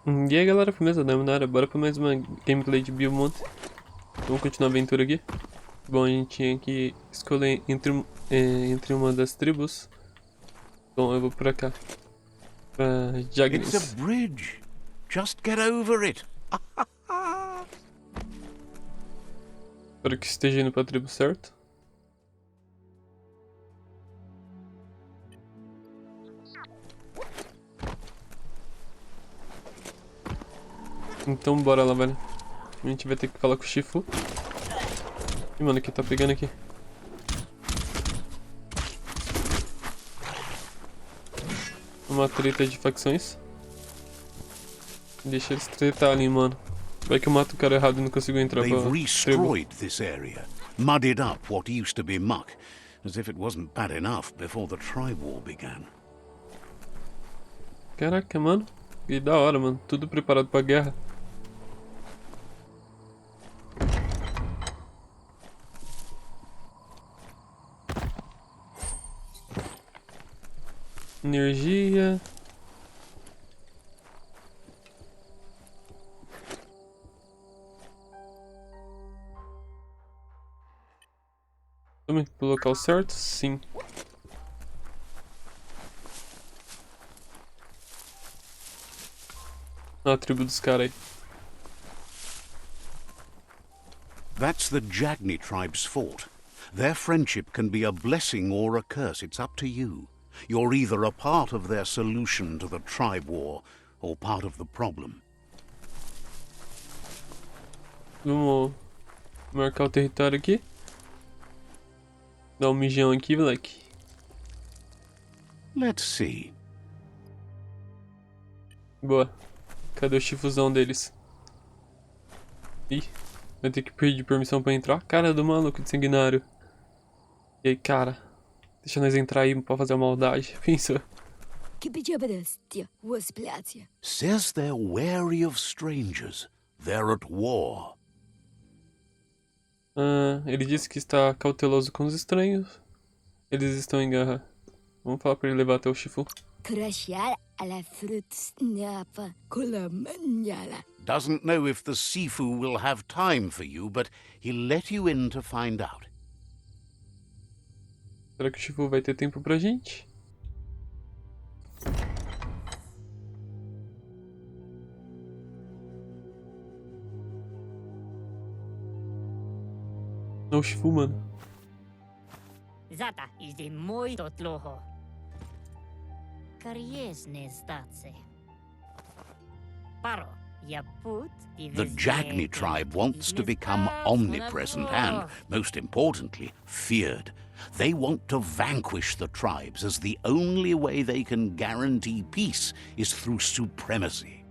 E aí galera, firmeza, Damon na área, bora pra mais uma gameplay de Biomutant. Vamos continuar a aventura aqui. Bom, a gente tinha que escolher entre uma das tribos. Bom, eu vou pra cá, pra It's a Jagnis. bridge. Just get over it. Espero que esteja indo pra tribo certa. Então bora lá, velho. A gente vai ter que falar com o Shifu. Ih, mano, que tá pegando aqui. Uma treta de facções. Deixa eles tretar ali, mano. Vai que eu mato o cara errado e não consigo entrar pra They've tribo. destroyed this area, mudded up what used to be muck, as if it wasn't bad enough before the tribe war began. Caraca, mano. Que da hora, mano. Tudo preparado pra guerra. Energia. Estamos pro local certo? Sim. Ah, a tribo dos caras aí. That's the Jagni tribe's fort. Their friendship can be a blessing or a curse. It's up to you. You're either a part of their solution to the tribe war, or part of the problem. Vamos marcar o território aqui. Dar um mijão aqui, moleque. Let's see. Boa. Cadê o chifuzão deles? Ih, vai ter que pedir permissão pra entrar. Cara do maluco de sanguinário. E aí, cara? Deixa nós entrar aí pra fazer a maldade. Pensa. Says they're wary of strangers. They're at war. Ah, ele disse que está cauteloso com os estranhos. Eles estão em guerra. Vamos falar pra ele levar até o Shifu. Doesn't know if the Sifu will have time for you, but he'll let you in to find out. Será que o Shifu vai ter tempo pra gente? Não, o Shifu, mano. Zata is the moi totloho. Kariesne zdace. Paro, ja put The Jagni tribe wants to become omnipresent and, most importantly, feared. They want to vanquish the tribes, as the only way they can guarantee peace is through supremacy.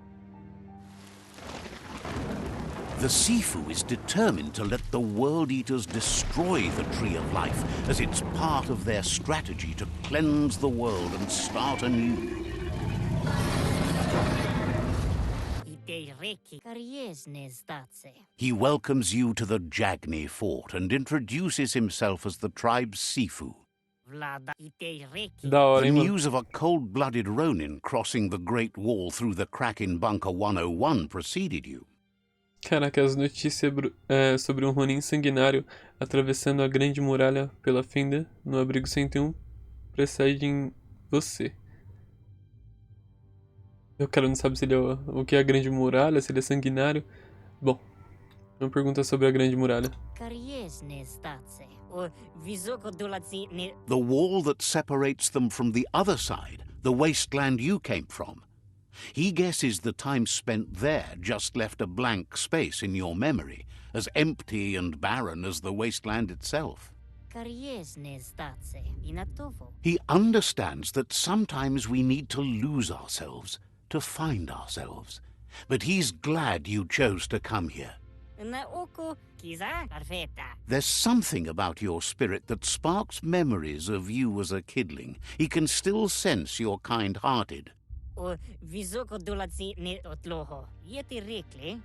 The Sifu is determined to let the World Eaters destroy the Tree of Life, as it's part of their strategy to cleanse the world and start anew. He welcomes you to the Jagni fort and introduces himself as the tribe's Sifu. Da hora, The hein, mano. news of a cold-blooded Ronin crossing the Great Wall through the crack in Bunker 101 preceded you. Caraca, as notícias sobre um Ronin sanguinário atravessando a Grande Muralha pela fenda no abrigo 101 precedem você. O cara não sabe se ele é o que é a Grande Muralha, se ele é sanguinário. Bom, uma pergunta sobre a Grande Muralha. The wall that separates them from the other side, the wasteland you came from. He guesses the time spent there just left a blank space in your memory, as empty and barren as the wasteland itself. He understands that sometimes we need to lose ourselves to find ourselves, but he's glad you chose to come here. There's something about your spirit that sparks memories of you as a kidling. He can still sense you're kind-hearted.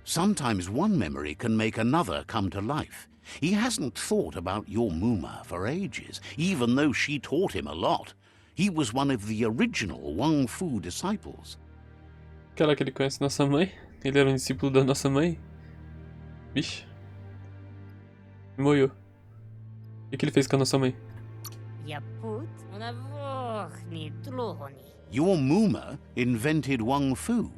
Sometimes one memory can make another come to life. He hasn't thought about your Muma for ages, even though she taught him a lot. He was one of the original Wang Fu disciples. Aquela que ele conhece nossa mãe. Ele era um discípulo da nossa mãe. Vixe. Moiou. O que ele fez com a nossa mãe? Yaput, unavor tlohoni. Your Muma invented Wung Fu.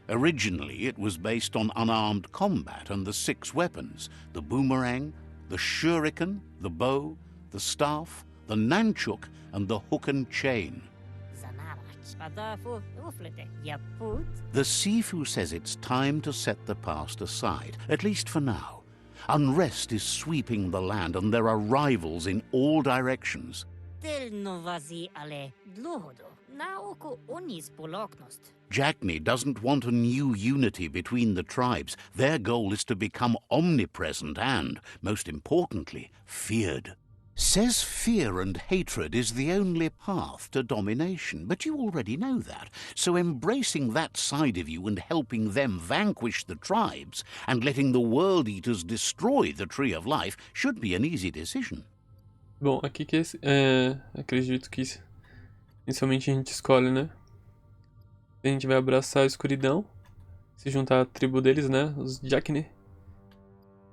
Originally, it was based on unarmed combat and the 6 weapons: the boomerang, the shuriken, the bow, the staff, the nunchuk, and the hook and chain. Zanarach, padafu, uflete. Yaput, The Sifu says it's time to set the past aside, at least for now. Unrest is sweeping the land and there are rivals in all directions. tel novazi ale dlohodo. Naoko onis poloknost. Jackney doesn't want a new unity between the tribes. Their goal is to become omnipresent and, most importantly, feared. Says fear and hatred is the only path to domination, but you already know that. So embracing that side of you and helping them vanquish the tribes and letting the World Eaters destroy the Tree of Life should be an easy decision. Bom, aqui que acredito que inicialmente a gente escolhe, né? A gente vai abraçar a escuridão, se juntar à tribo deles, né? Os Jackne.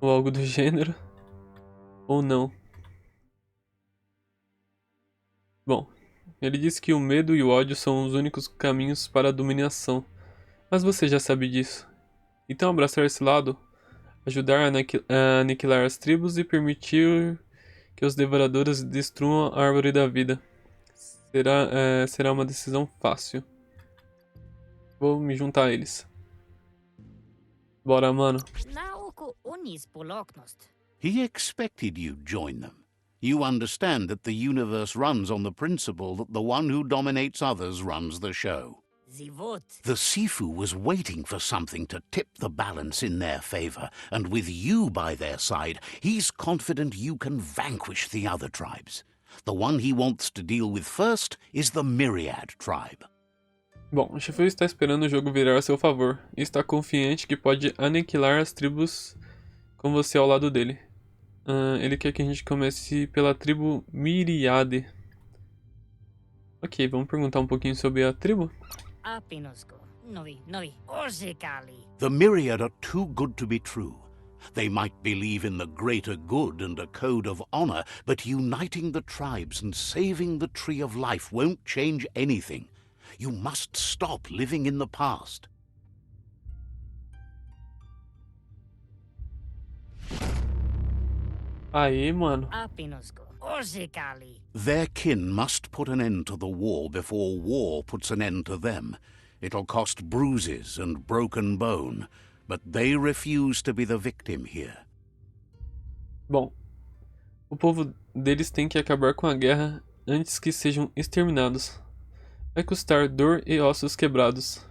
Ou algo do gênero. Ou não. Bom, ele disse que o medo e o ódio são os únicos caminhos para a dominação. Mas você já sabe disso. Então abraçar esse lado, ajudar a aniquilar as tribos e permitir que os devoradores destruam a árvore da vida. Será uma decisão fácil. Vou me juntar a eles. Bora, mano. Naoko onis poloknost. He expected you'd join them. You understand that the universe runs on the principle that the one who dominates others runs the show. Zivot. The Sifu was waiting for something to tip the balance in their favor, and with you by their side, he's confident you can vanquish the other tribes. The one he wants to deal with first is the Myriad tribe. Bom, o Shifu está esperando o jogo virar a seu favor e está confiante que pode aniquilar as tribos com você ao lado dele. Ele quer que a gente comece pela tribo Myriad. Ok, vamos perguntar um pouquinho sobre a tribo? Apinosko. Novi. Orzekali. The Myriad are too good to be true. They might believe in the greater good and a code of honor, but uniting the tribes and saving the Tree of Life won't change anything. You must stop living in the past. Aê, mano. Apinosko. Orzekali. Their kin must put an end to the war before war puts an end to them. It'll cost bruises and broken bone, but they refuse to be the victim here. Bom, o povo deles tem que acabar com a guerra antes que sejam exterminados. Vai custar dor e ossos quebrados,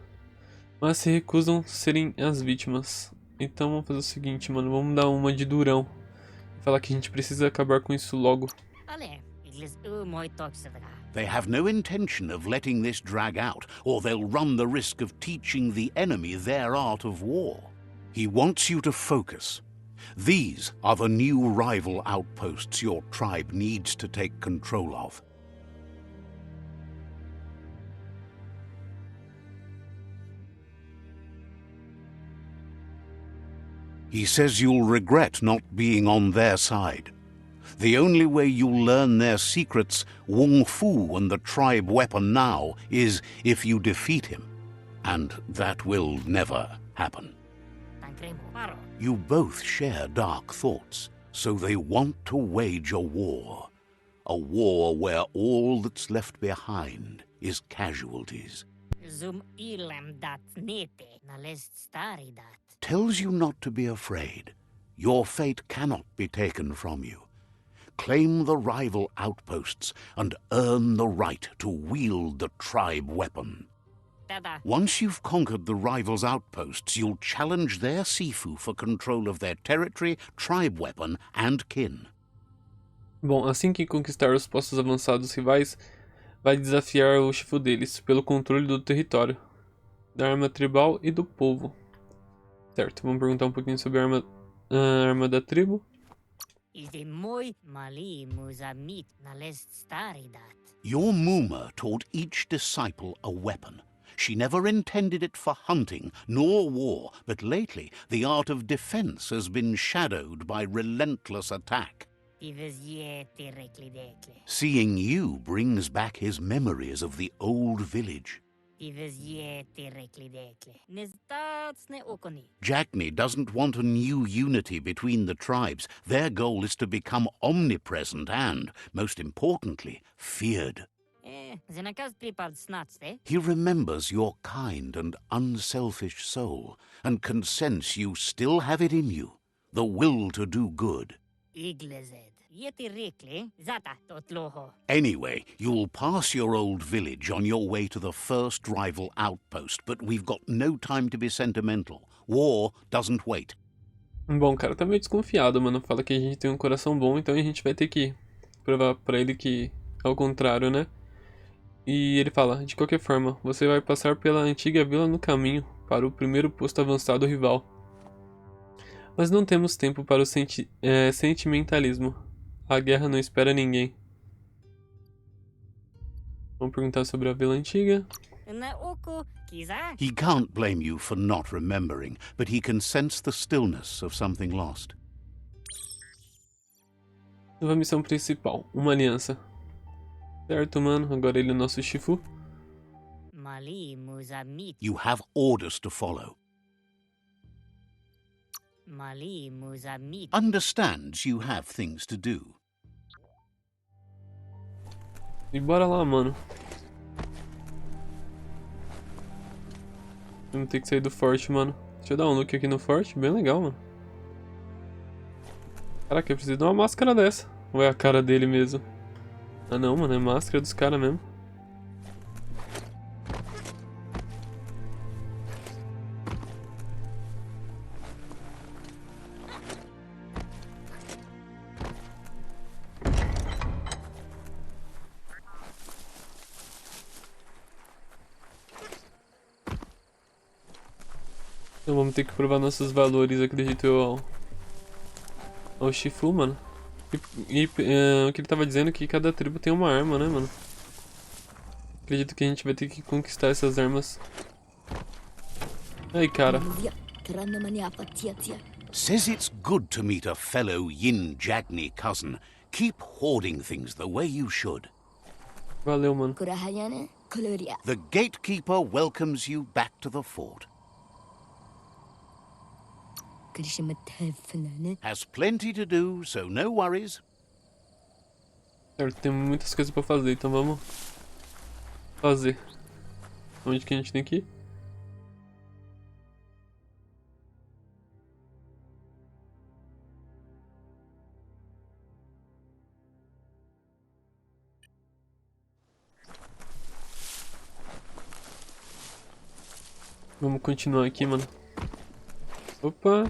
mas se recusam serem as vítimas. Então vamos fazer o seguinte, mano, vamos dar uma de durão. Falar que a gente precisa acabar com isso logo. Ale, iglis moi toxidra. They have no intention of letting this drag out, or they'll run the risk of teaching the enemy their art of war. He wants you to focus. These are the new rival outposts your tribe needs to take control of. He says you'll regret not being on their side. The only way you'll learn their secrets, Wung Fu and the tribe weapon now, is if you defeat him. And that will never happen. Tankremo paro. You both share dark thoughts, so they want to wage a war. A war where all that's left behind is casualties. Zum ilem dat nete. Nalest stari dat. Tells you not to be afraid. Your fate cannot be taken from you. Claim the rival outposts and earn the right to wield the tribe weapon. Tada. Once you've conquered the rivals' outposts, you'll challenge their Sifu for control of their territory, tribe weapon, and kin. Bom, assim que conquistar os postos avançados rivais, vai desafiar o Shifu deles pelo controle do território, da arma tribal e do povo. Certo, vamos perguntar um pouquinho sobre a arma da tribo. Ilde moi mali muzamit nalest stari dat. Your Muma taught each disciple a weapon. She never intended it for hunting nor war, but lately the art of defense has been shadowed by relentless attack. Seeing you brings back his memories of the old village. Jagni doesn't want a new unity between the tribes. Their goal is to become omnipresent and, most importantly, feared. He remembers your kind and unselfish soul and can sense you still have it in you, the will to do good. Anyway, you'll pass your old village on your way to the first rival outpost, but we've got no time to be sentimental. War doesn't wait. Bom, o cara tá meio desconfiado, mano. Fala que a gente tem um coração bom, então a gente vai ter que provar pra ele que é o contrário, né? E ele fala, de qualquer forma, você vai passar pela antiga vila no caminho para o primeiro posto avançado rival. Mas não temos tempo para o sentimentalismo. A guerra não espera ninguém. Vamos perguntar sobre a vila antiga. He can't blame you for not remembering, but he can sense the stillness of something lost. Nova missão principal, uma aliança. Certo, mano, agora ele é nosso Shifu. You have orders to follow. Understands you have things to do. E bora lá, mano. Vamos ter que sair do forte, mano. Deixa eu dar um look aqui no forte, bem legal, mano. Caraca, eu preciso de uma máscara dessa. Ou é a cara dele mesmo? Ah não, mano, é máscara dos caras mesmo. Então vamos ter que provar nossos valores, acredito eu, ao Shifu, mano. O que ele tava dizendo é que cada tribo tem uma arma, né, mano? Acredito que a gente vai ter que conquistar essas armas. Aí, cara. Says it's good to meet a fellow Yin Jagni cousin. Keep hoarding things the way you should. Valeu, mano. The gatekeeper welcomes you back to the fort. Has plenty to do, so no worries. Certo, tem muitas coisas pra fazer, então vamos fazer. Onde que a gente tem que ir? Vamos continuar aqui, mano. Opa!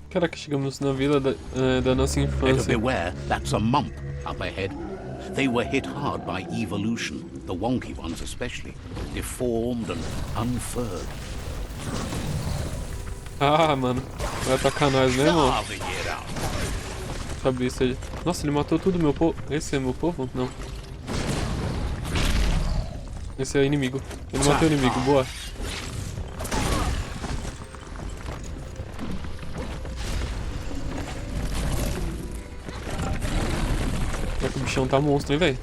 Caraca, chegamos na vila da nossa Better infância. beware, that's a mump up ahead. They were hit hard by evolution, the wonky ones especially, deformed and unfurred. Ah, mano. Vai atacar nós mesmo? Cabeça aí. Nossa, ele matou tudo meu povo. Esse é meu povo? Não. Esse é inimigo. Ele matou o inimigo, boa. O bichão tá monstro, hein, velho?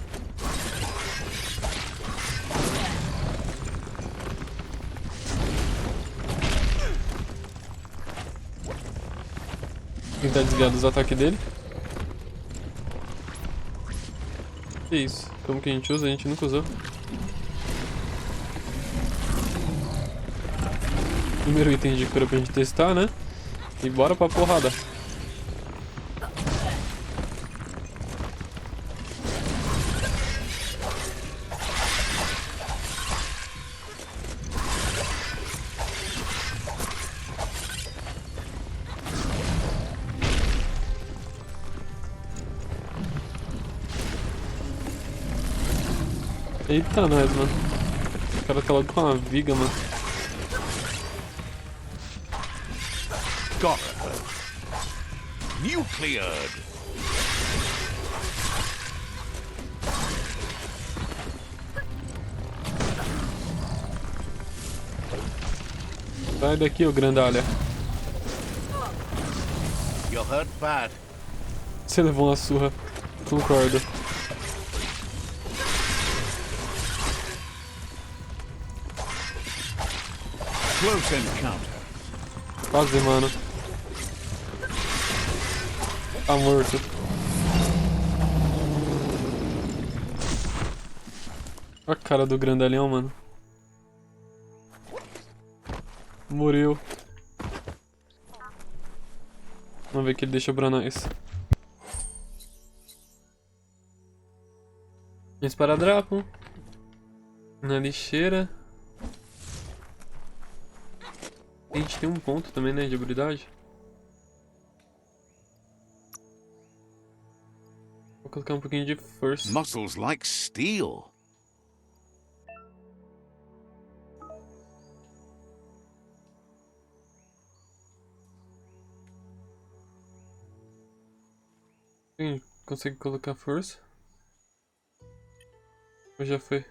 Tentar desviar dos ataques dele. Que isso? Como que a gente usa? A gente nunca usou. Primeiro item de cura pra gente testar, né? E bora pra porrada. Eita, nós, mano. O cara tá logo com uma viga, mano. Got her. Nucleared. Sai daqui, ô grandalha. You're hurt bad. Você levou uma surra. Concordo. Close encounter. Quase, mano. Tá morto. Olha a cara do grandalhão, mano. Morreu. Vamos ver o que ele deixa pra nós. Esparadrapo. Na lixeira. A gente tem um ponto também, né, de habilidade. Vou colocar um pouquinho de força. Muscles like steel. Quem consegue colocar força? Ou já foi?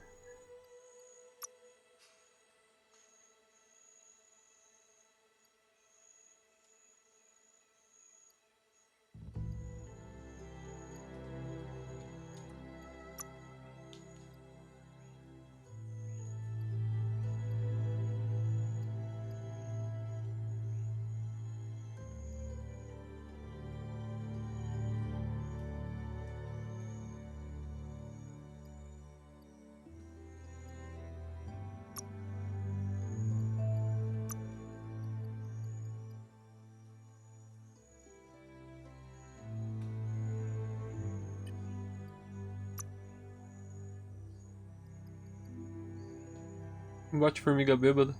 Bate formiga bêbada.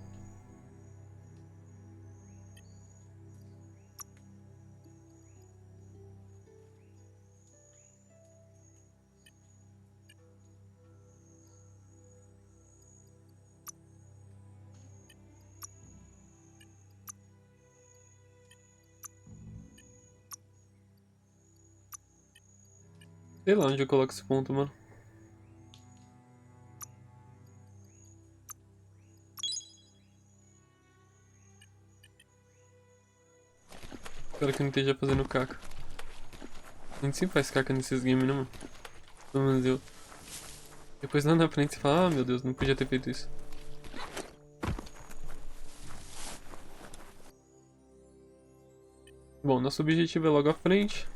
Sei lá onde eu coloco esse ponto, mano. Espero que não esteja fazendo caca. A gente sempre faz caca nesses games, né, mano? Pelo menos eu. Depois lá na frente você fala, ah, meu Deus, não podia ter feito isso. Bom, nosso objetivo é logo à frente.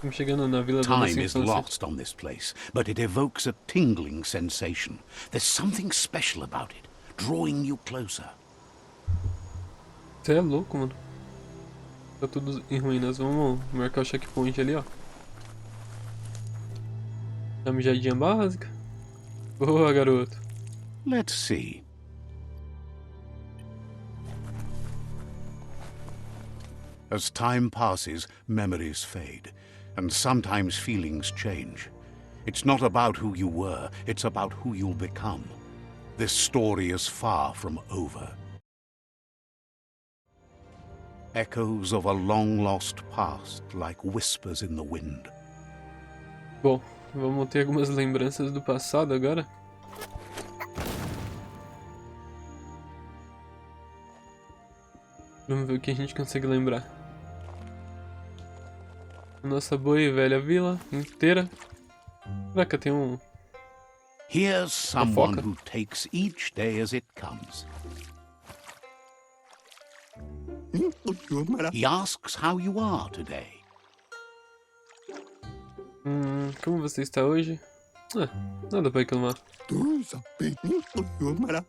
Estamos chegando na vila da nossa Time is infância. lost on this place, but it evokes a tingling sensation. There's something special about it, drawing you closer. Você é louco, mano. Tá tudo em ruínas. Vamos marcar o checkpoint ali, ó. A mijadinha básica. Boa, garoto. Let's see. As time passes, memories fade, and sometimes feelings change. It's not about who you were, it's about who you'll become. This story is far from over. Echoes of a long-lost past, like whispers in the wind. Bom, vamos ter algumas lembranças do passado agora. Vamos ver o que a gente consegue lembrar. Nossa boa e velha vila inteira. Caraca, tem um... Here's someone foca. who takes each day as it comes. He asks how you are today. Como você está hoje? Ah, nada pra reclamar.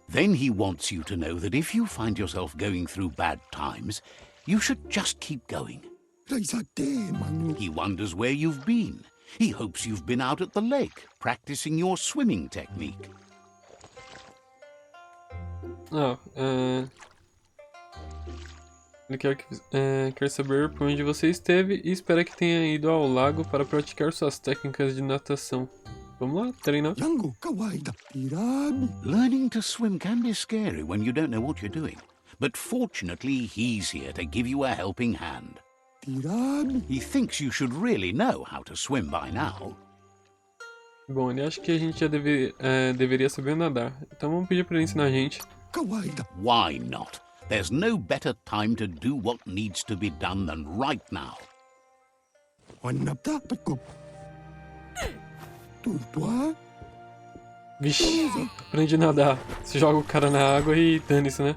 Then he wants you to know that if you find yourself going through bad times, you should just keep going. He wonders where you've been. He hopes you've been out at the lake, practicing your swimming technique. Ah, Ele quer saber por onde você esteve e espera que tenha ido ao lago para praticar suas técnicas de natação. Vamos lá, treinar. Learning to swim can be scary when you don't know what you're doing. But fortunately, he's here to give you a helping hand. He thinks you should really know how to swim by now. Bom, ele acha que a gente já deveria saber nadar. Então vamos pedir para ele ensinar a gente. Why not? There's no better time to do what needs to be done than right now. Vixe, aprende a nadar. Você joga o cara na água e dane-se, né?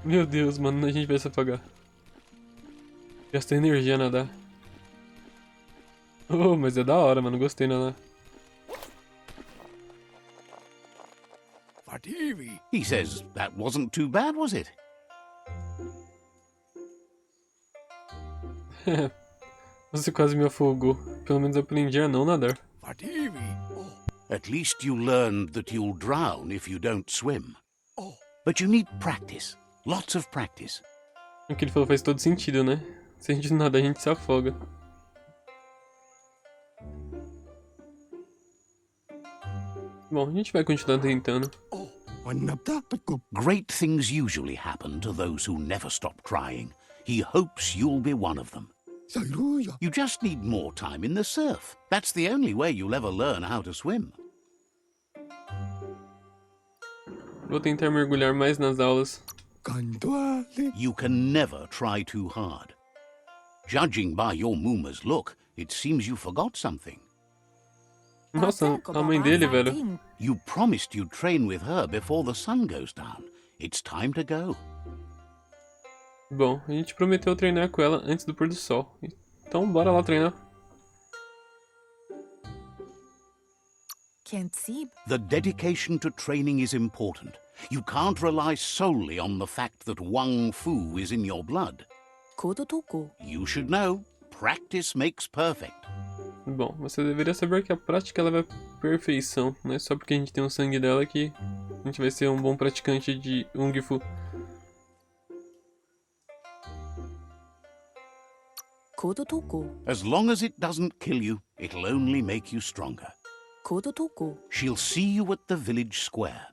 Meu Deus, mano, a gente vai se apagar. Gasta energia a nadar. Oh, mas é da hora, mano. Gostei de nadar. He says that wasn't too bad, was it? Você quase me afogou. Pelo menos aprendi a não nadar. At least you learned that you'll drown if you don't swim. But you need practice. Lots of practice. O que ele falou faz todo sentido, né? Se a gente não nadar, a gente se afoga. Bom, a gente vai continuar tentando. Great things usually happen to those who never stop trying. He hopes you'll be one of them. You just need more time in the surf. That's the only way you'll ever learn how to swim. Vou tentar mergulhar mais nas aulas. You can never try too hard. Judging by your Mooma's look, it seems you forgot something. Nossa, a mãe dele, velho. You promised you'd train with her before the sun goes down. It's time to go. Bom, a gente prometeu treinar com ela antes do pôr do sol. Então, bora lá treinar. The dedication to training is important. You can't rely solely on the fact that Wang Fu is in your blood. You should know, practice makes perfect. Bom, você deveria saber que a prática leva à perfeição. Não é só porque a gente tem o sangue dela que a gente vai ser um bom praticante de Wung Fu. As long as it doesn't kill you, it'll only make you stronger. She'll see you at the village square.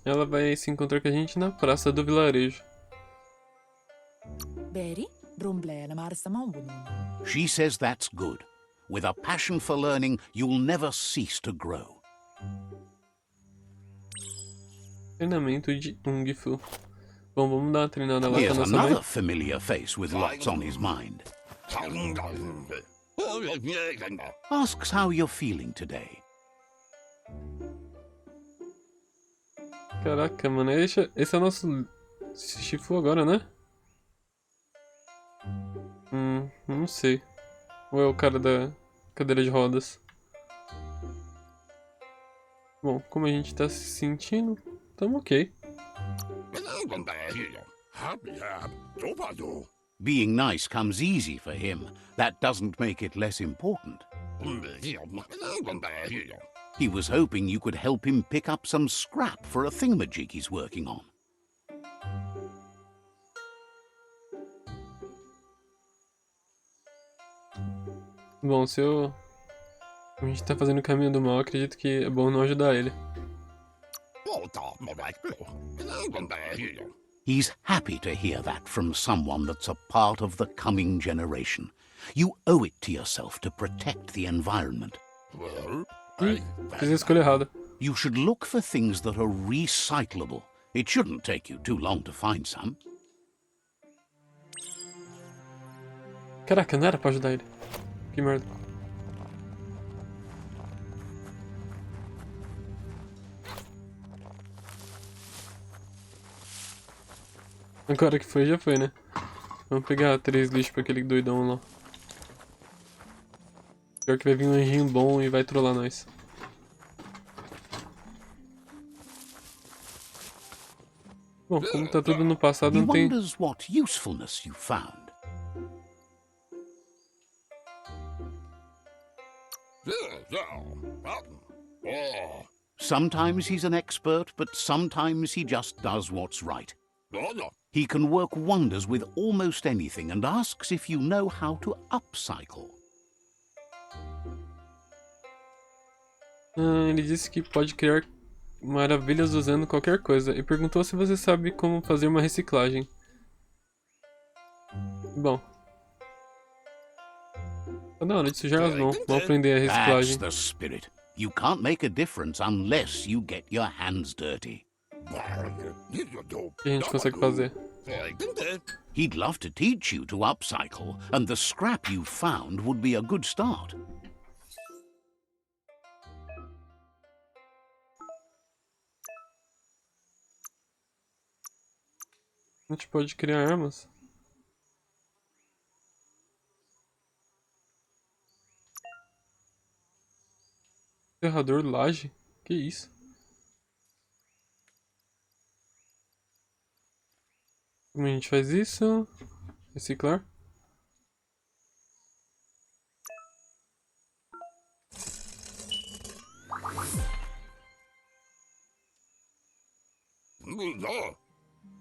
Ela vai se encontrar com a gente na praça do vilarejo. She says that's good. With a passion for learning, you'll never cease to grow. Treinamento de Wung Fu. Bom, vamos dar uma treinada lá com a Here's nossa mãe. another familiar face with lots on his mind. Asks how you're feeling today. Caraca, mano, esse é o nosso Shifu agora, né? Não sei. Ou é o cara da cadeira de rodas? Bom, como a gente tá se sentindo, tamo ok. Being nice comes easy for him. That doesn't make it less important. He was hoping you could help him pick up some scrap for a thingamajig he's working on. Bom, se a gente tá fazendo o caminho do mal, acredito que é bom não ajudar ele. He's happy to hear that from someone that's a part of the coming generation. You owe it to yourself to protect the environment. Fiz a escolha errada. You should look for things that are recyclable. It shouldn't take you too long to find some. Caraca, não era pra ajudar ele. Que merda. Agora que foi, já foi, né? Vamos pegar 3 lixos pra aquele doidão lá. Pior que vai vir um anjinho bom e vai trollar nós. Bom, como tá tudo no passado, He não tem... wonders what usefulness you found. Sometimes he's an expert, but sometimes he just does what's right. He can work wonders with almost anything and asks if you know how to upcycle. Ele disse que pode criar maravilhas usando qualquer coisa e perguntou se você sabe como fazer uma reciclagem. Bom. Tá na hora de sujar as mãos. Vamos aprender a That's reciclagem. the spirit. You can't make a difference unless you get your hands dirty. O que a gente consegue fazer? He'd love to teach you to upcycle, and the scrap you found would be a good start. A gente pode criar armas. Serrador laje? Que isso? Como a gente faz isso? Reciclar?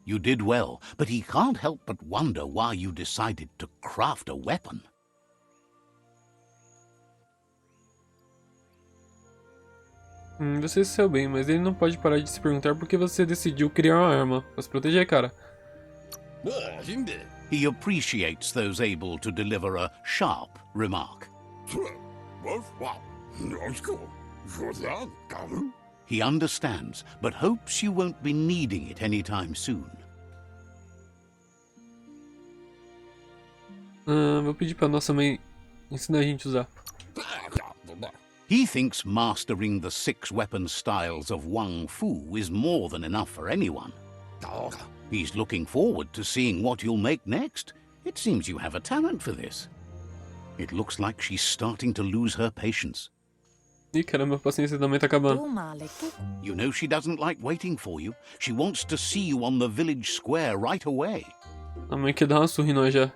You did well, but he can't help but wonder why you decided to craft a weapon. Você se saiu bem, mas ele não pode parar de se perguntar por que você decidiu criar uma arma. Pra se proteger, cara. He appreciates those able to deliver a sharp remark. He understands, but hopes you won't be needing it anytime soon. Vou pedir pra nossa mãe ensinar a gente a usar. He thinks mastering the 6 weapon styles of Wang Fu is more than enough for anyone. He's looking forward to seeing what you'll make next. It seems you have a talent for this. It looks like she's starting to lose her patience. Ih, caramba, a paciência também tá acabando. You know she doesn't like waiting for you. She wants to see you on the village square right away. A mãe quer dar uma surra em nós já.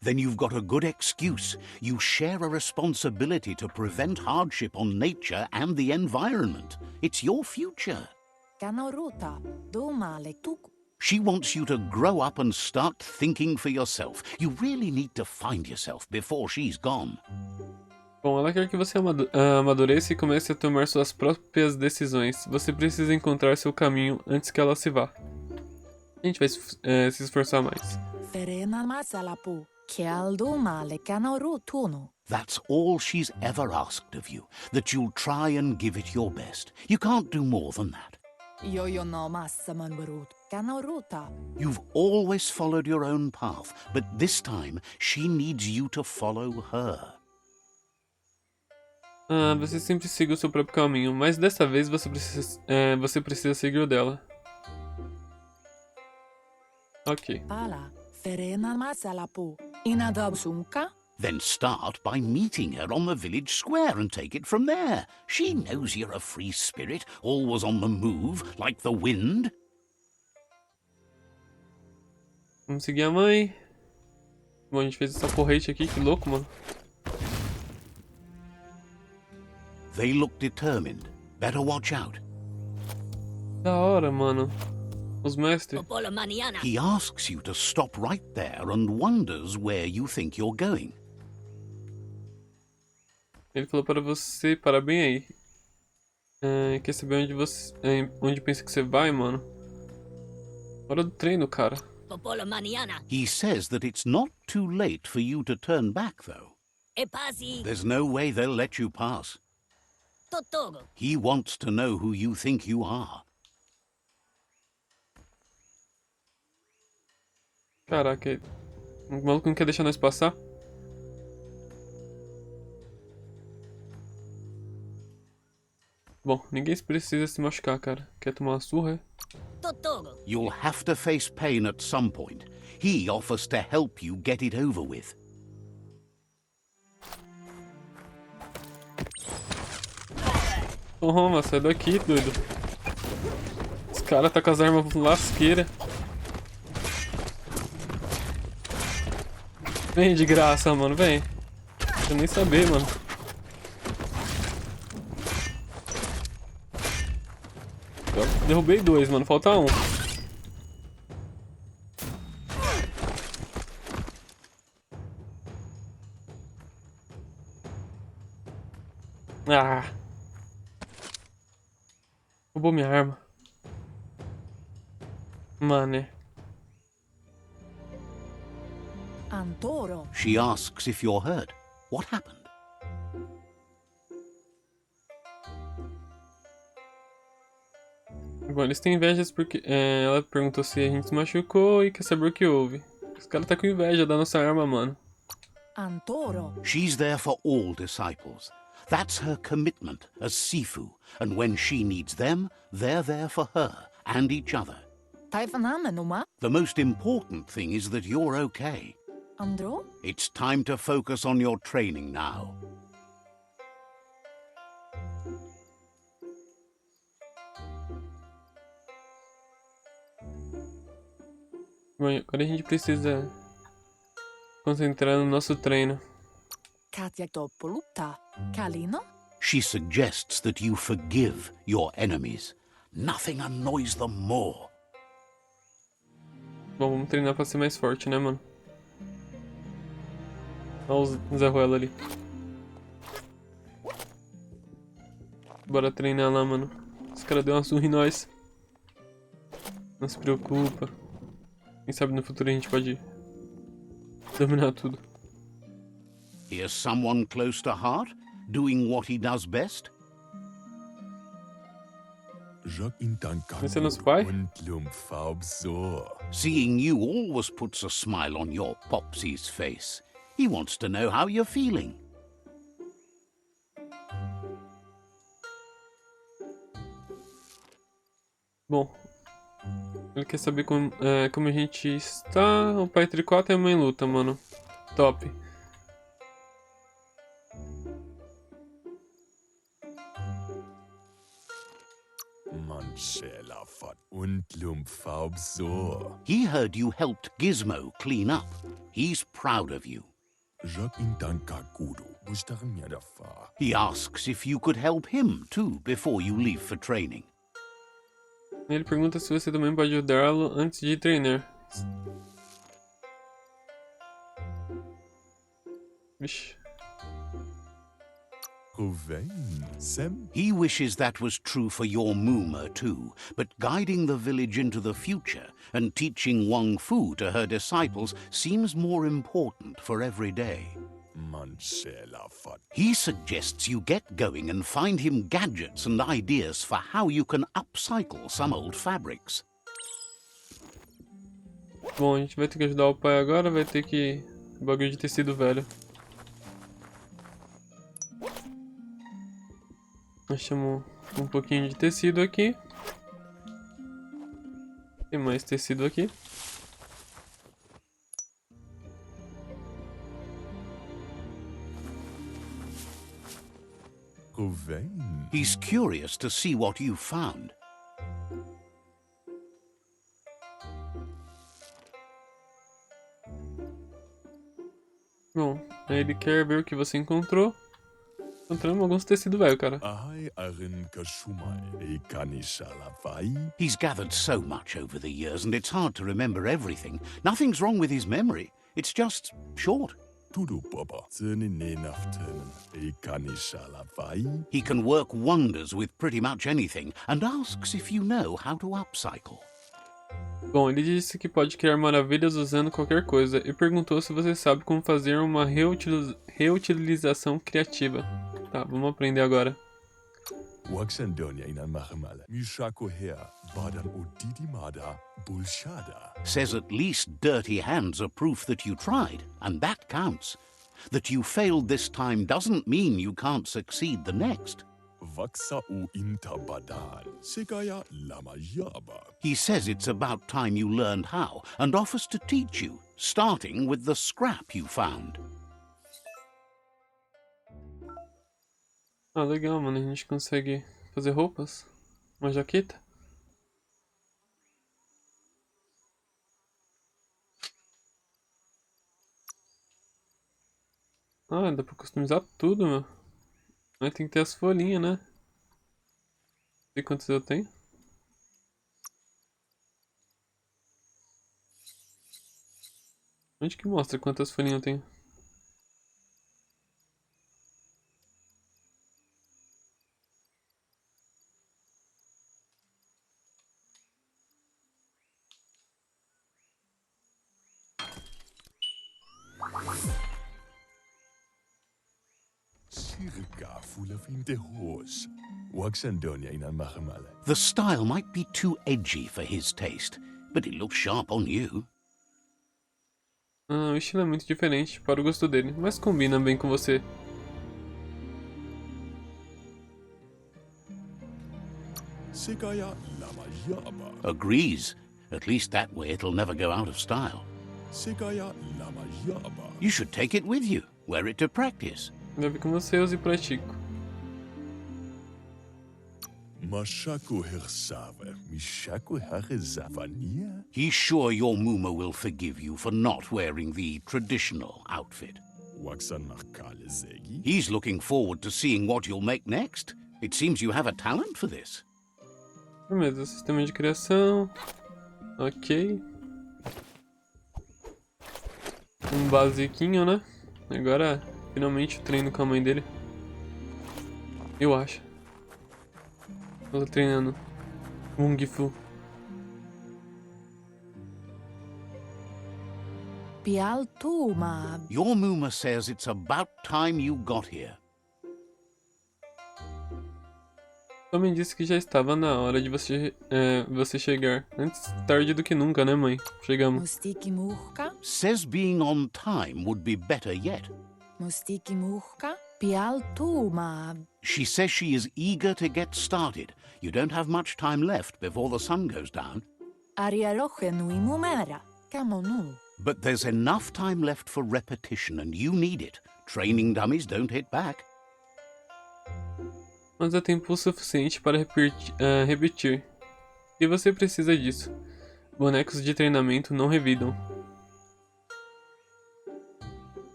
Then you've got a good excuse. You share a responsibility to prevent hardship on nature and the environment. It's your future. She wants you to grow up and start thinking for yourself. You really need to find yourself before she's gone. Bom, ela quer que você amadureça e comece a tomar suas próprias decisões. Você precisa encontrar seu caminho antes que ela se vá. A gente vai se esforçar mais. That's all she's ever asked of you, that you'll try and give it your best. You can't do more than that. You've always followed your own path, but this time she needs you to follow her. Você sempre siga o seu próprio caminho, mas dessa vez você precisa seguir o dela. Ok. Then start by meeting her on the village square and take it from there. She knows you're a free spirit, always on the move, like the wind. Vamos seguir a mãe. Bom, a gente fez essa porrete aqui, que louco, mano. They look determined. Better watch out. Da hora, mano. Os mestres. He asks you to stop right there and wonders where you think you're going. Ele falou para você parar bem aí. Quer saber onde pensa que você vai, mano? Hora do treino, cara. He says that it's not too late for you to turn back, though. There's no way they'll let you pass. He wants to know who you think you are. Caraca, o maluco não quer deixar nós passar? Bom, ninguém precisa se machucar, cara. Quer tomar uma surra, é? You'll have to face pain at some point. He offers to help you get it over with. Toma, sai daqui, doido. Os caras tá com as armas lasqueiras. Vem de graça, mano, vem. Quero nem saber, mano. Eu derrubei 2, mano, falta 1. Ah. Roubou minha arma. Mané. Antoro. She asks if you're hurt. What happened? Bom, eles têm invejas porque ela perguntou se a gente se machucou e quer saber o que houve. Os caras tá com inveja da nossa arma, mano. Antoro. She's there for all disciples. That's her commitment as Sifu, and when she needs them, they're there for her and each other. Taifanamenuma. The most important thing is that you're okay. Andro. It's time to focus on your training now. Bom, agora a gente precisa concentrar no nosso treino. Katjatopolutta. Kalino. She suggests that you forgive your enemies. Nothing annoys them more. Bom, vamos treinar pra ser mais forte, né, mano? Olha o Zé Ruela ali. Bora treinar lá, mano. Os caras deu uma surra em nós. Não se preocupa. Quem sabe no futuro a gente pode dominar tudo. Here's someone close to heart, doing what he does best. Esse é nosso pai? Seeing you always puts a smile on your Popsy's face. He wants to know how you're feeling. Bom, ele quer saber como a gente está. O pai tricota e a mãe luta, mano. Top. He heard you helped Gizmo clean up. He's proud of you. He asks if you could help him too before you leave for training. Ele pergunta se você também pode ajudá-lo antes de treinar. Vixe. He wishes that was true for your Moomer too, but guiding the village into the future and teaching Wang Fu to her disciples seems more important for every day. He suggests you get going and find him gadgets and ideas for how you can upcycle some old fabrics. Bom, a gente vai ter que ajudar o pai agora, vai ter que... bagulho de tecido velho. Achamos um pouquinho de tecido aqui. Tem mais tecido aqui. He's curious to see what you found. Bom, aí ele quer ver o que você encontrou. Encontramos alguns tecidos velho, cara. He's gathered so much over the years and it's hard to remember everything. Nothing's wrong with his memory. It's just short. He can work wonders with pretty much anything and asks if you know how to upcycle. Bom, ele disse que pode criar maravilhas usando qualquer coisa e perguntou se você sabe como fazer uma reutilização criativa. Tá, vamos aprender agora. Says at least dirty hands are proof that you tried, and that counts. That you failed this time doesn't mean you can't succeed the next. He says it's about time you learned how and offers to teach you, starting with the scrap you found. Ah, legal, mano. A gente consegue fazer roupas. Uma jaqueta. Ah, dá pra customizar tudo, meu. Mas tem que ter as folhinhas, né? Não sei quantas eu tenho. Onde que mostra quantas folhinhas eu tenho? Circa full of interros. Waxandonia in Mahmala. The style might be too edgy for his taste, but it looks sharp on you. Ah, o estilo é muito diferente para o gosto dele, mas combina bem com você. Sigaya lama yaba. Agrees. At least that way it'll never go out of style. Sigaya lama yaba. You should take it with you. Wear it to practice. Leve com você, use e pratico. Mashaku hirsava. Mishaku harizavania. He's sure your Muma will forgive you for not wearing the traditional outfit. Waxan nakale zegi. He's looking forward to seeing what you'll make next. It seems you have a talent for this. Beleza, sistema de criação. Ok. Um basiquinho, né? Agora, finalmente, o treino com a mãe dele. Eu acho. Eu tô treinando. Kung Fu. Pialtuma. Your Muma says it's about time you got here. Sua mãe disse que já estava na hora de você chegar. Antes tarde do que nunca, né, mãe? Chegamos. Mustiki muhka. Says being on time would be better yet. Mustiki muhka. Pialtuma. She says she is eager to get started. You don't have much time left before the sun goes down. Arialoche nui mumera. Camonu. But there's enough time left for repetition, and you need it. Training dummies don't hit back. Mas há tempo suficiente para repetir. E você precisa disso. Bonecos de treinamento não revidam.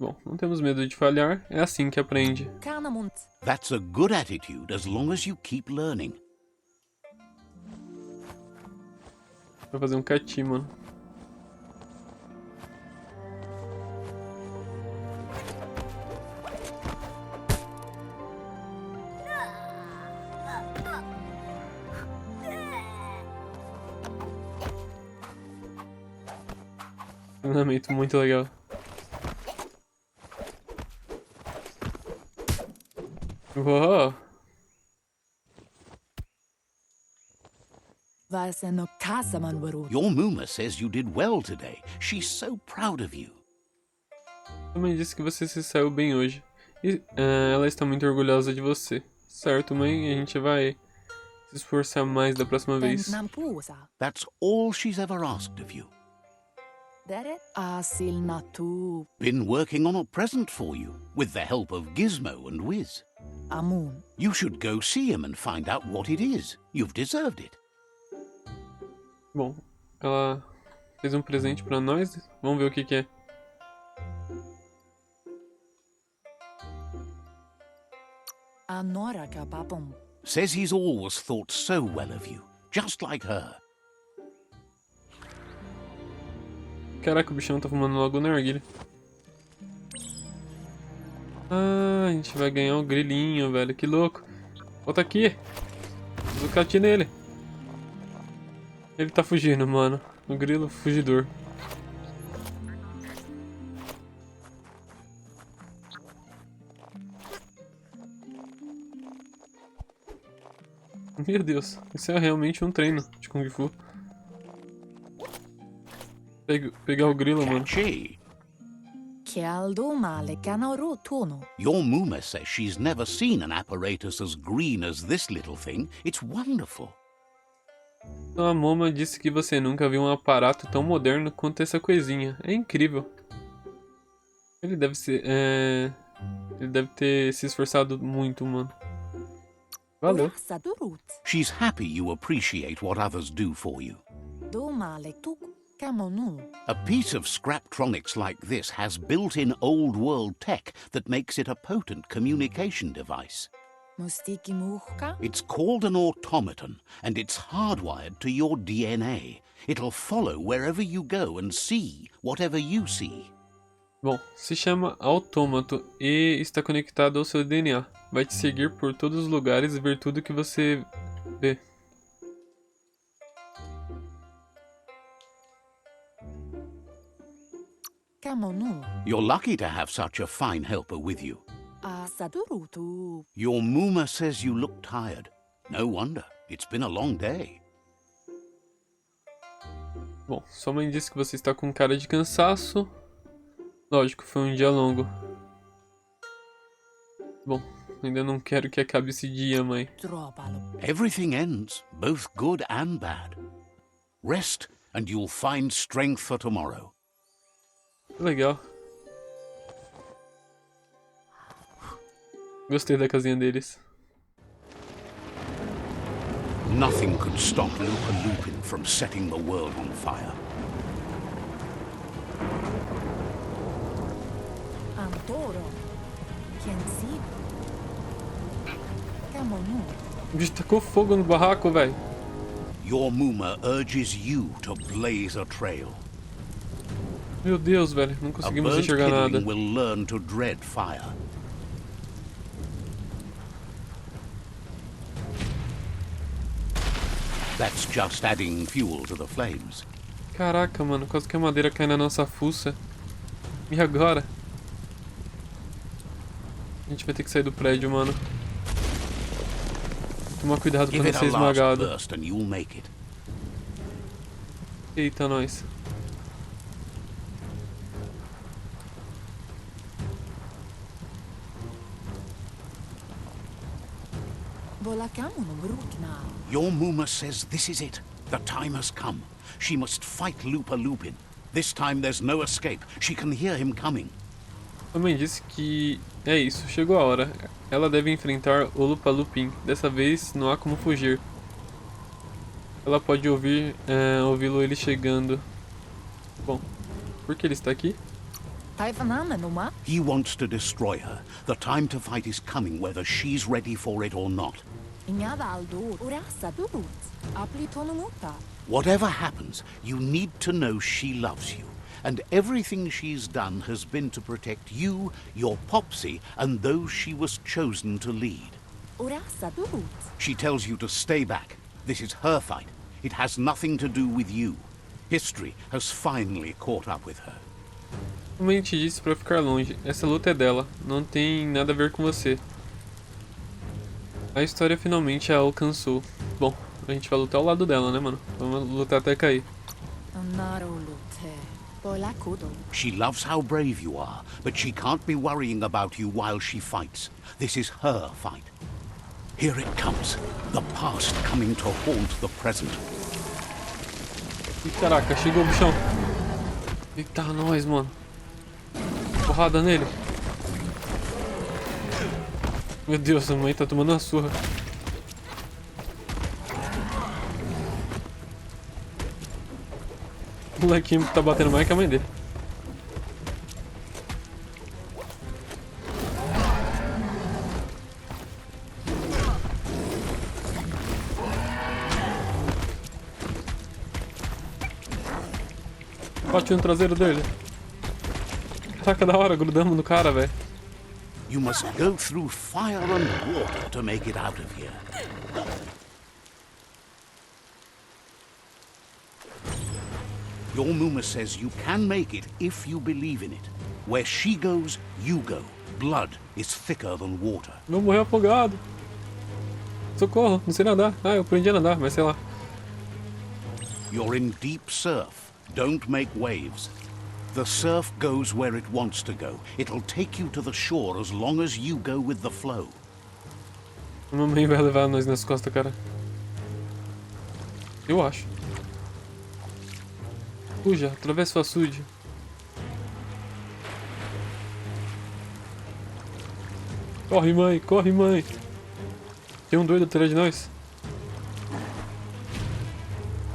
Bom, não temos medo de falhar, é assim que aprende. Canamunt. That's a good attitude as long as you keep learning. Vou fazer um cati, mano. Treinamento muito legal. Uou! Vaseno kasaman varut. Your Muma says you did well today. She's so proud of you. Também disse que você se saiu bem hoje. E ela está muito orgulhosa de você. Certo, mãe? A gente vai se esforçar mais da próxima vez. Nampusa. That's all she's ever asked of you. Deret. Asil natu. Been working on a present for you, with the help of Gizmo and Wiz. Amun. You should go see him and find out what it is. You've deserved it. Bom, ela fez um presente pra nós. Vamos ver o que é. Anora kapapum. Says he's always thought so well of you, just like her. Caraca, o bichão tá fumando logo na narguilha. Ah, a gente vai ganhar o grilinho, velho. Que louco. Volta aqui. Zucati nele. Ele tá fugindo, mano. O grilo fugidor. Meu Deus, isso é realmente um treino de Kung Fu. Pegar o grilo, mano. Catchy. Kialdo male kanaru tuno. Your Muma says she's never seen an apparatus as green as this little thing. It's wonderful. A Moma disse que você nunca viu um aparato tão moderno quanto essa coisinha. É incrível. Ele deve ser. Ele deve ter se esforçado muito, mano. Valeu. Sadurut. She's happy you appreciate what others do for you. Do male tuk. Camonu. A piece of Scraptronics like this has built-in old-world tech that makes it a potent communication device. Mustiki muhka. It's called an automaton, and it's hardwired to your DNA. It'll follow wherever you go and see whatever you see. Bom, se chama autômato e está conectado ao seu DNA. Vai te seguir por todos os lugares e ver tudo que você vê. Camonu. You're lucky to have such a fine helper with you. Asadurutu. Your Muma says you look tired. No wonder. It's been a long day. Bom, sua mãe disse que você está com cara de cansaço. Lógico, foi um dia longo. Bom, ainda não quero que acabe esse dia, mãe. Tropalo. Everything ends, both good and bad. Rest, and you'll find strength for tomorrow. Legal. Gostei da casinha deles. Nothing could stop Lupa Lupin from setting the world on fire. Antoro. Kensi. Camonu. O bicho tacou fogo no barraco, velho. Your Muma urges you to blaze a trail. Meu Deus, velho. Não A conseguimos burnt enxergar nada. kidling will learn to dread fire. That's just adding fuel to the flames. Caraca, mano. Quase que a madeira cai na nossa fuça. E agora? A gente vai ter que sair do prédio, mano. Tomar cuidado pra Give não it ser a last esmagado. burst and you'll make it. Eita, nós. Bola camonu brukna. Your Muma says this is it. The time has come. She must fight Lupa Lupin. This time there's no escape. She can hear him coming. A mãe disse que é isso, chegou a hora. Ela deve enfrentar o Lupa Lupin. Dessa vez não há como fugir. Ela pode ouvi-lo ele chegando. Bom, por que ele está aqui? Taifanamenuma. He wants to destroy her. The time to fight is coming whether she's ready for it or not. Inyada aldur. Urasa durut. Aplitonumuta. Whatever happens, you need to know she loves you. And everything she's done has been to protect you, your Popsy, and those she was chosen to lead. Urasa durut. She tells you to stay back. This is her fight. It has nothing to do with you. History has finally caught up with her. A mãe te disse pra ficar longe. Essa luta é dela. Não tem nada a ver com você. A história finalmente a alcançou. Bom, a gente vai lutar ao lado dela, né, mano? Vamos lutar até cair. Narolute. Bola kudo. She loves how brave you are, but she can't be worrying about you while she fights. This is her fight. Here it comes. The past coming to haunt the present. Ih, caraca, chegou o bichão. Eita, nós, mano. Porrada nele. Meu Deus, a mãe tá tomando uma surra. O molequinho tá batendo mais que a mãe dele. Bate no traseiro dele. Caraca, da hora, grudamos no cara, velho. You must go through fire and water to make it out of here. Your Muma says you can make it if you believe in it. Where she goes, you go. Blood is thicker than water. Vou morrer afogado. Socorro, não sei nadar. Ah, eu aprendi a nadar, mas sei lá. You're in deep surf. Don't make waves. The surf goes where it wants to go. It'll take you to the shore as long as you go with the flow. A mamãe vai levar nós nas costas, cara. Eu acho. Fuja, atravessa o açude. Corre, mãe, corre, mãe. Tem um doido atrás de nós.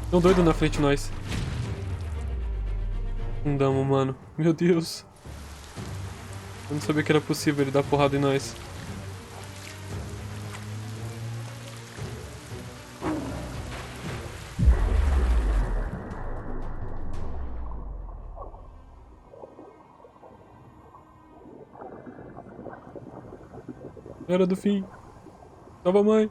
Tem um doido na frente de nós. Um Damon, mano. Meu Deus. Eu não sabia que era possível ele dar porrada em nós. Era do fim. Salva a mãe.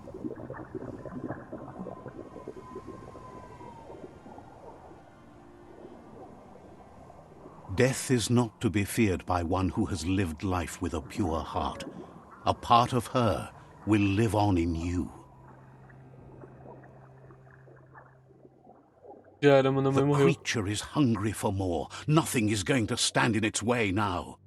Death is not to be feared by one who has lived life with a pure heart. A part of her will live on in you. Já era, mano. A mãe The morreu. creature is hungry for more. Nothing is going to stand in its way now.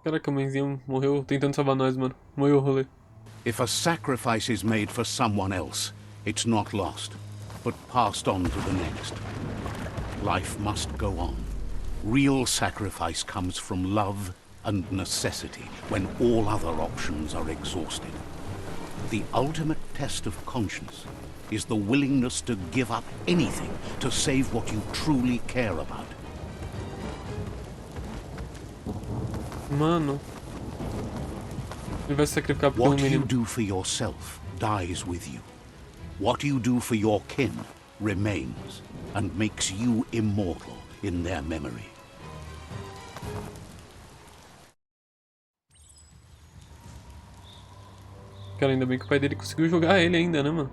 Caraca, a mãezinha morreu tentando salvar nós, mano. Morreu o rolê. If a sacrifice is made for someone else, it's not lost, but passed on to the next. Life must go on. Real sacrifice comes from love and necessity when all other options are exhausted. The ultimate test of conscience is the willingness to give up anything to save what you truly care about. Mano. Ele vai se sacrificar por um What you menino. do for yourself dies with you. What you do for your kin remains and makes you immortal in their memory. Cara, ainda bem que o pai dele conseguiu jogar ele ainda, né, mano?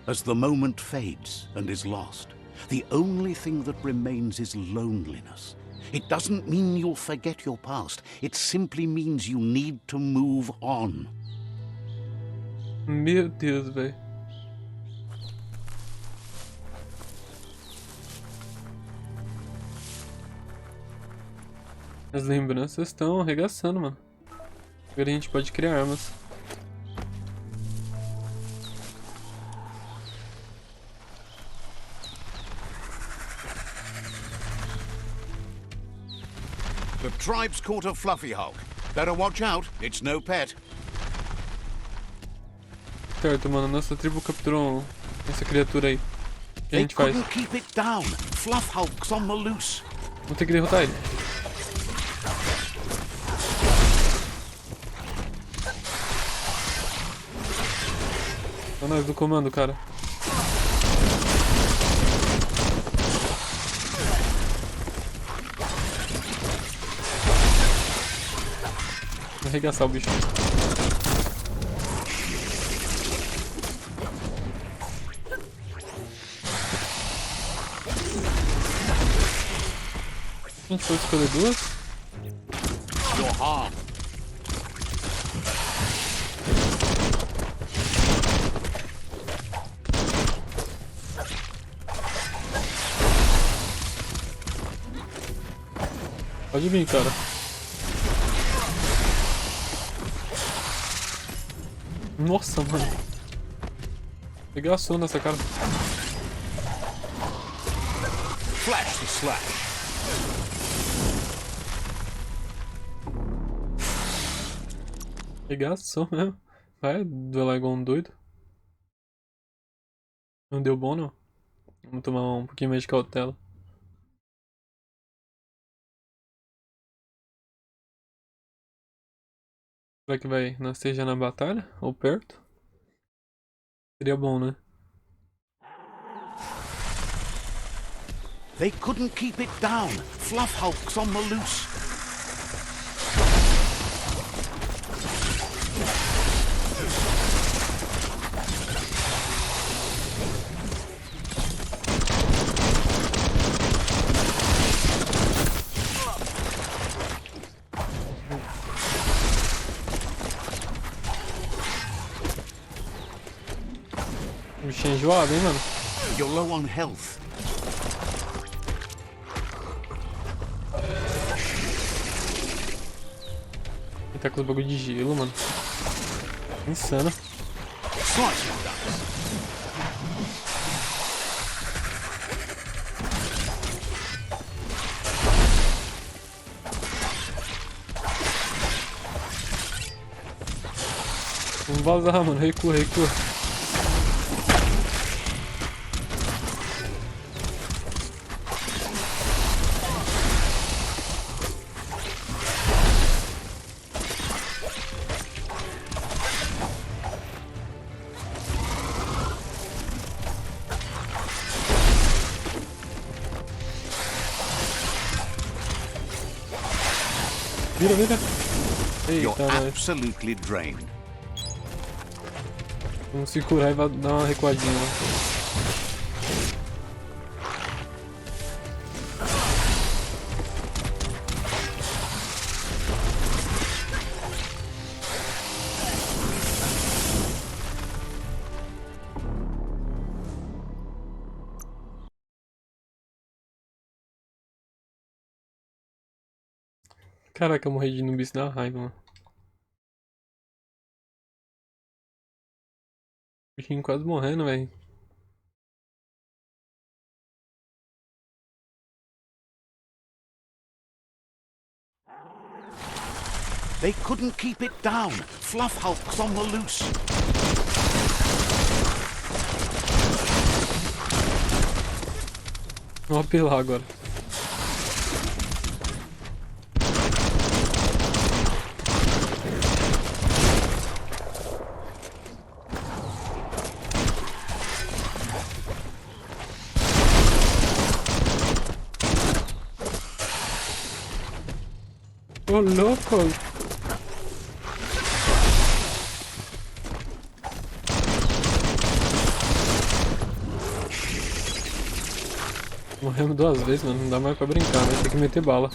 As the moment fades and is lost, the only thing that remains is loneliness. It doesn't mean you'll forget your past. It simply means you need to move on. Meu Deus, velho. As lembranças estão arregaçando, mano. Agora a gente pode criar armas. The tribe's caught a fluffy hulk. Better watch out, it's no pet. Certo, mano. Nossa tribo capturou essa criatura aí. O que a They gente faz? couldn't keep it down. Fluff hulk's on the loose. Vou ter que derrotar ele. Tá nós do comando, cara. Vou arregaçar o bicho. A gente pode escolher duas? You're harmed. Pode vir, cara. Nossa, mano. Regaçou nessa cara. Flash the slash. Regaçou mesmo. Vai duelar igual um doido. Não deu bom, não. Vamos tomar um pouquinho mais de cautela. Será que vai nascer já na batalha? Ou perto? Seria bom, né? They couldn't keep it down. Fluff hulk's on the loose. Bichinho enjoado, hein, mano? You're low on health. Ele tá com os bagulho de gelo, mano. Insano. Slice him, ducks. Vamos vazar, mano. Recua, recua. Vira, vira. You're Eita, nós. absolutely drained. Vamos se curar e vai dar uma recuadinha lá. Caraca, eu morri de nubice da raiva, mano. Bichinho quase morrendo, velho. They couldn't keep it down. Fluff Hulk's on the loose. Vamos apelar agora. Ô, louco! Morremos 2 vezes, mano. Não dá mais pra brincar, né? Tem que meter bala.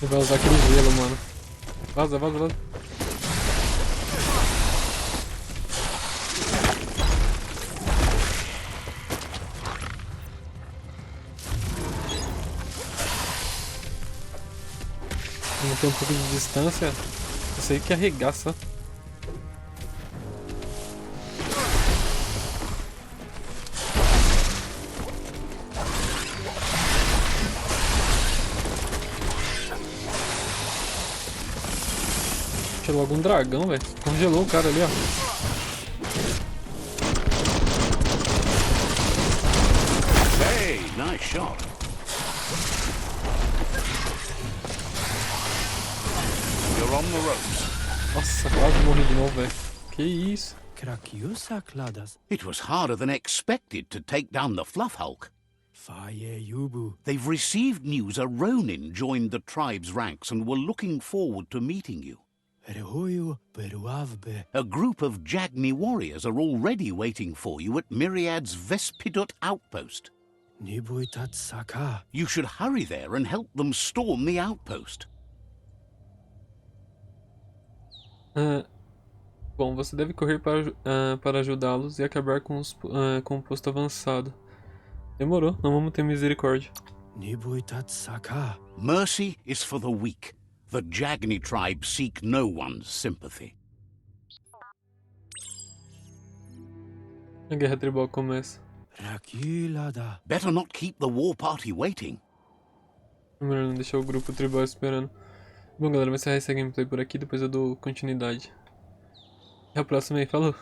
Ele vai usar aquele gelo, mano. Vaza, vaza, vaza. Vamos ter um pouco de distância. Eu sei que arregaça. Tinha logo um dragão, velho. Congelou o cara ali, ó. Hey, nice shot. You're on the ropes. Nossa, quase morri de novo, velho. Que isso? Krakiosa kladas. It was harder than expected to take down the Fluff Hulk. Faye yubu. They've received news a Ronin joined the tribe's ranks and were looking forward to meeting you. Rehoyo peruavbe. A group of Jagni warriors are already waiting for you at Myriad's Vespidut outpost. Nibuitat saka. You should hurry there and help them storm the outpost. Bom, você deve correr para ajudá-los e acabar com o posto avançado. Demorou, não vamos ter misericórdia. Nibuitat saka. Mercy is for the weak. The Jagni tribe seek no one's sympathy. A guerra tribal começa. Rakilada. Better not keep the war party waiting. É melhor não deixar o grupo tribal esperando. Bom, galera, vai encerrar essa gameplay por aqui, depois eu dou continuidade. Até a próxima aí, falou!